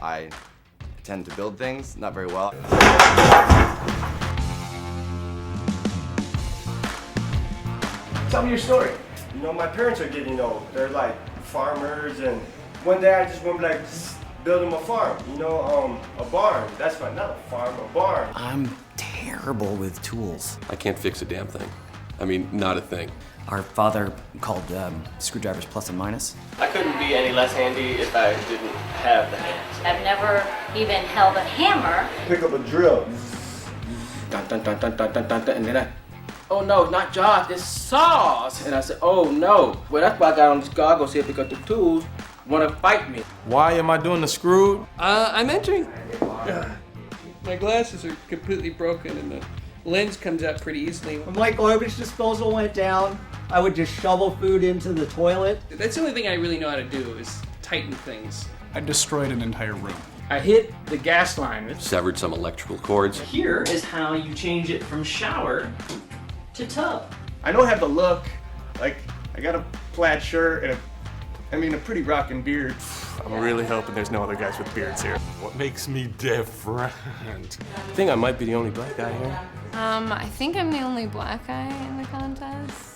I tend to build things, not very well. Tell me your story. You know, my parents are getting old. They're like farmers, and one day I just went like building a farm. You know, a barn. That's fine, not a farm, a barn. I'm terrible with tools. I can't fix a damn thing. I mean, not a thing. Our father called screwdrivers plus and minus. I couldn't be any less handy if I didn't have the hands. I've never even held a hammer. Pick up a drill. Dun, dun, dun, dun, dun, dun, dun, dun, and then oh no, not jaws, it's saws. And I said, oh no. Well, that's why I got on these goggles here, because the tools want to fight me. Why am I doing the screw? I'm entering. My glasses are completely broken and the lens comes out pretty easily. When my garbage disposal went down, I would just shovel food into the toilet. That's the only thing I really know how to do is tighten things. I destroyed an entire room. I hit the gas line. Severed some electrical cords. Here is how you change it from shower to tub. I don't have the look. Like, I got a plaid shirt and a pretty rockin' beard. I'm really hoping there's no other guys with beards here. What makes me different? I think I might be the only black guy here. I think I'm the only black guy in the contest.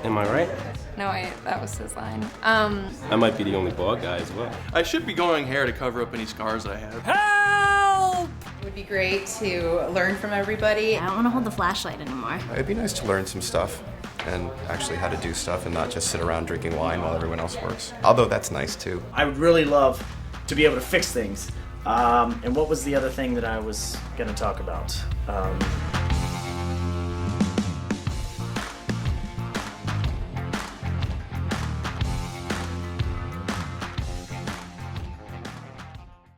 Am I right? No, wait, that was his line. I might be the only bald guy as well. I should be going hair to cover up any scars I have. Help! It would be great to learn from everybody. I don't want to hold the flashlight anymore. It'd be nice to learn some stuff and actually how to do stuff and not just sit around drinking wine while everyone else works. Although that's nice too. I would really love to be able to fix things. And what was the other thing that I was going to talk about?